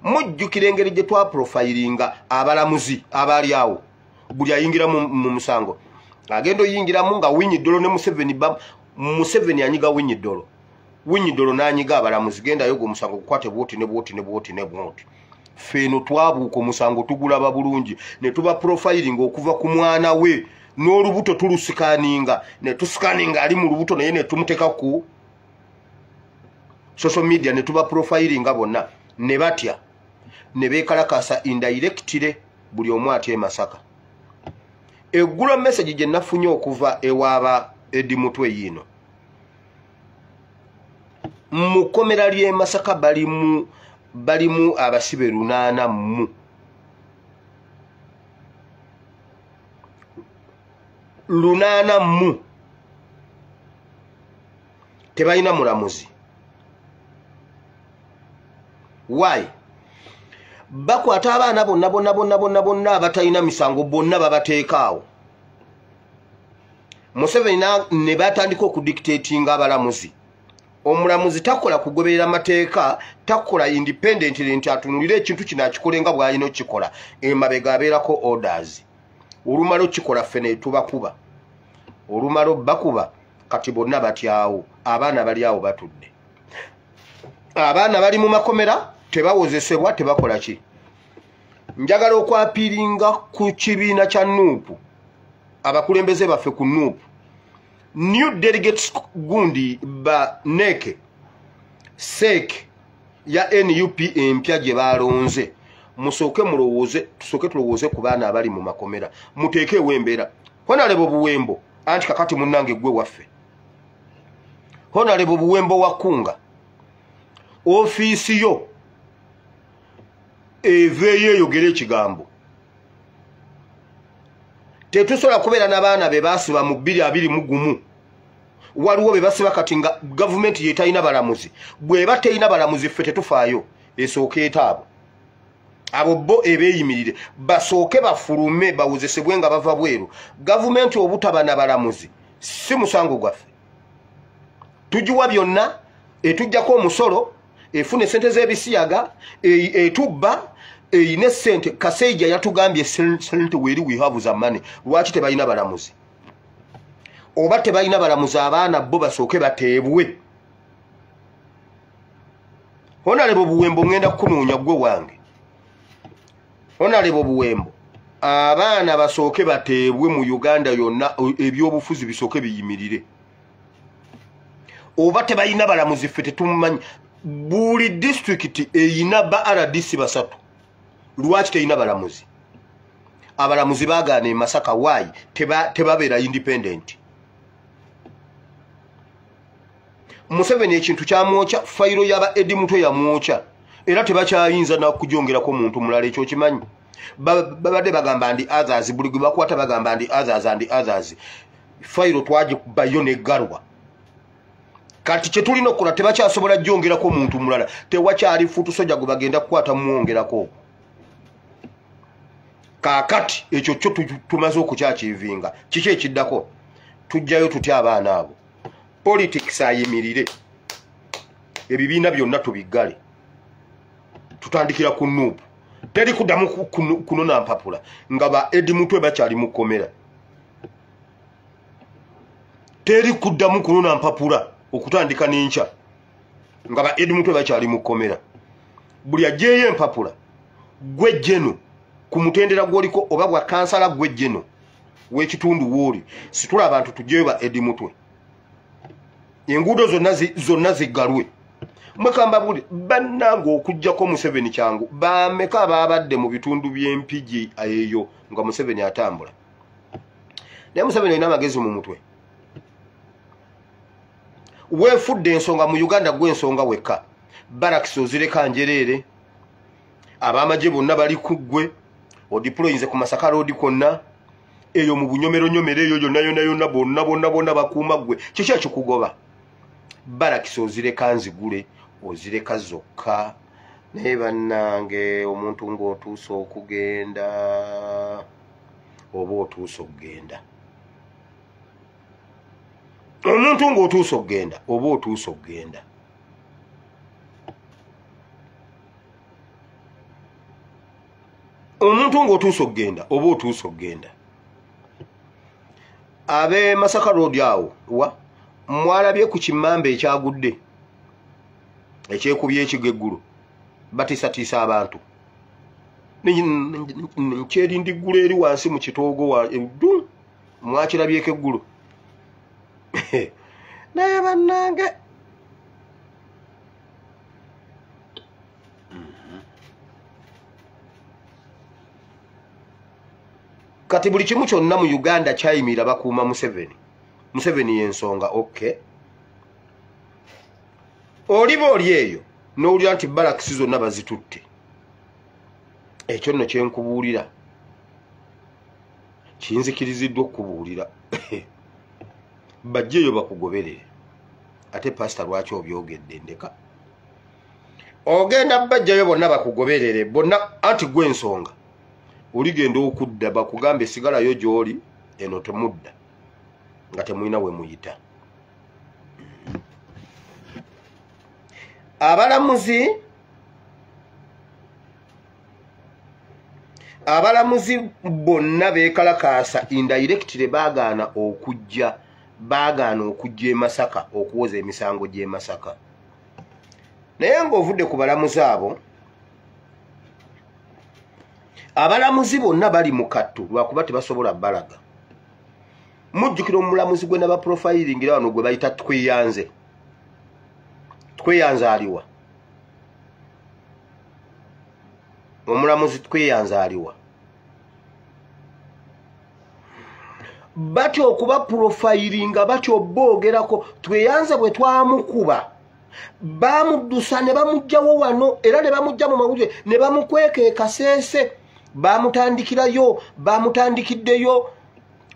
mujjukira engeri gye twa profilinga abalamuzi abali awo buli ayingira mu musango agenda oyingiramu nga Winyiddolo ne Museveni anyiga Winyiddolo n'anyiga abalamuzi genda yogo omusango kukwate bwoti ne bwoti feno twabuuka omusango tugulaba bulungi ne tuba profiling okuva ku mwana we n'olubuto tulusikaninga ne tusikaninga ali mu lubuto naye ne tumuteka ku social media ne tuba profiling bonna ne batya ne bekalakasa indirectly buli omu atye Masaka. Eggulo message gye nafunye okuva ewaaba Edi Mutwe yino mu komera lye Masaka balimu abasibe 8 mu lunana mu tebalina mulamuzi. Why? Bakwata abaana bonna abatalina misango bonna babateekaawo. Museveni ne batandika okudictatinga abalamuzi. Omulamuzi takola kugoberera mateeka, takola independently nti atunulire ekintu kino akikolenga bw'alina okikola. Emabega abeerako orders. Olumalo kikola ffene tubakuba. Olumalo bakuba kati bonna batyawo. Abaana bali awo batudde. Abaana bali mu makomera tebawozesebwa tebakola ki. Njagala okwapiringa ku kibiina kya Nuupu. Abakulembeze baffe ku Nuupu. New delegates gundi ba neke sek ya NUP empya gye balonze musooke mulowooze tusooke tulowooze ku baana abali mu makomera muteekeewo embeera. Honorable Buwembo anti kakati munnange gwe waffe Honorable Buwembo wakunga ofiisi yo eveeyo eyogera ekigambo tetusobola kubeera n'abaana be baasiba mu 2021 waliwo be basiba kati nga gavumenti yetalina balamuzi bw'eba terina balamuzi ffe tetufaayo esooka etaabo abo bo ebeeyimirire basooke bafulume bawozesebwe nga bava bweru. Gavumenti obutaba na balamuzi si musango gwaffe tugiwa byonna etujjako omusolo efune sente z'ebisiyaga etubba eyine sente. Kaseija yatugambye sente weri we have za money. Lwaki tebalina balamuzi? Oba tebalina balamuzi abaana bo basooke bateebwe. Honorable Buwembo ngenda kukunoonya gwe wange. Honorable Buwembo abaana basooke bateebwe mu Uganda yonna ebyobufuzi bisooke biyimirire. Oba tebalina balamuzi ffe tetumanyi. Buli district eyina ba RDC basatu. Lwaki terina balamuzi? Abalamuzi bagaana Masaka wayi tebabeera independent. Museveni ekintu kyamwokya fayiro yaba Edi Mutwe yamwokya era tebakyayinza na kujongerako muntu mulala ekyo kimanyi. Babadde bagamba ndi others buli gwe bakwata bagamba ndi others. Fayiro twagikubayo n'eggalwa. Kati kye tulina okukola tebakyasobola jongerako muntu mulala. Tewakyali futu soja gwe bagenda kukwata muwongerako. Kakati ekyo kyo tumaze okukyakivinga. Kiki ekiddako? Tujjayo tutya abaana abo. Politics ayimirire. Ebibiina byonna tubiggale. Tutandikira ku Nuupu. Teri kuddamu kunona mpapula nga ba Edi Mutwe bakyali mu kkomera. Teri kuddamu kunona mpapula okutandika n'enkya nga ba Edi Mutwe bakyali mu kkomera. Buli ajeeyo empapula gwe jeno ku mutendera gwoliko oba gwa kansala gwe jeno w'ekitundu wooli situla abantu tujjeyo ba Edi Mutwe. Enguudo zonna ziggalwe. Mwekamba buli bannange okujjako Museveni kyangu bameka babadde mu bitundu by'empigi eyo nga Museveni atambula. Naye Museveni alina amagezi mu mutwe. Weefudde ensonga mu Uganda gwe ensonga wekka. Barakisi ozireka njereere. Ab'amagye bonna bali ku ggwe. Odiployinze ku Masaka Road konna. Eyo mu bunyomero eyo yonna bonna bakuuma ggwe. Kiki ekikugoba? Barakisi ozireka nzigule. Ozireka zokka. Naye bannange omuntu ng'otuusa okugenda oba otuusa okugenda. Omuntu ng'otuusa okugenda oba otuusa okugenda. omuntu ng'otuusa okugenda oba otuusa okugenda abe Masaka Road awo wa mwalabye ku kimambe ekyagudde ekyekubye ekigeggulo batiisatiisa abantu nkyerindiggula eri wansi mu kitoogo wa eddu mwakirabyeko eggulo naye bannange kati buli kimu kyonna mu Uganda kyayimira bakuuma Museveni y'ensonga okay oliba oli eyo n'owulira nti balakisi zonna bazitutte ekyo nno kyenkubuulira kinzikiriziddwa okubuulira bajjeeyo bakugoberere ate pasita lwaki obyogedde ndeka ogenda bajjayo bonna bakugoberere bonna anti gwe ensonga oligenda okudda bakugambe sigalayo gy'oli eno temudda nga temulina we muyita abalamuzi bonna beekalakaasa indirectly baagaana okujja e Masaka okuwoza emisango gy'e Masaka naye ng'ovudde ku balamuzi abo abalamuzi bonna bali mu kattu lwakuba tebasobola balaga mujjukira omulamuzi gwe naba profilingira wano gwe bayita Tweyanze aliwa omulamuzi Tweyanze aliwa batyo okuba profilinga batyo boogerako Tweyanze bwe twamukuba bamuddusa ne bamugjawo wano era ne bamugja mu mawulire ne bamukweka e Kasese bamutandikiddeyo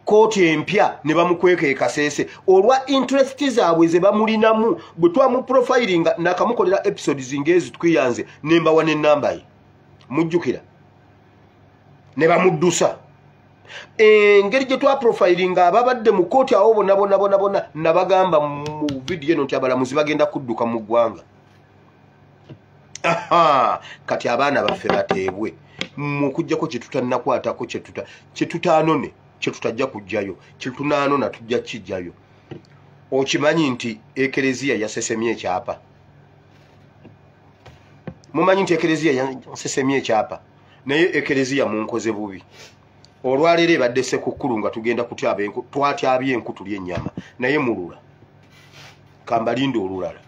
kooti empya ne bamukweka e Kasese olwa interest zaabwe ze bamulinamu bwe twamu profilinga nakamukolera episodes ngezi Tweyanze nembawa n'ennamba ye mujjukira ne bamuddusa engeri gye twa profilinga ababadde mu kooti awo bonna nabagamba mu video eno nti abalamuzi bagenda kudduka mu ggwanga kati abaana baffe bateebwe mukujjako kyetutannakwatako kyetutaanone kyetutajja kujjayo kyetunaanona tujja kijjayo okimanyi nti ekereziya yasesemye ekyapa mumanyi nti ekereziya yasesemye ekyapa naye ekereziya munkoze bubi olwaleero ebadde Ssekukkulu nga tugenda twatyabye enku tulya ennyama naye mulula kambalinde olulala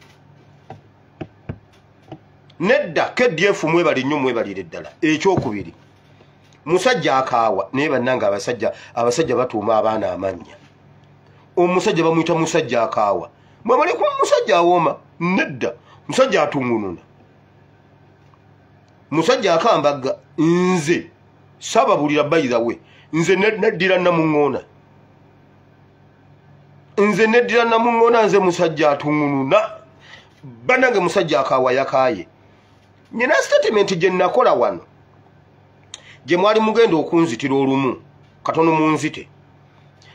nedda KDF mwebali nnyo mwebalire ddala ekyokubiri musajja akaawa naye bannanga abasajja batuuma abaana amannya omusajja bamuyita musajja akaawa mwamale ku musajja awooma nedda musajja atungununa musajja akambaga nze sababulira bayiza we nze neddira namuŋŋona nze musajja atungununa bannange musajja akaawa yakaaye nyina statement gye nakola wano gye mwali mugenda okunzitira olumu katono munzite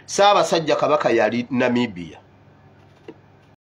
Ssaabasajja Kabaka yali Namibia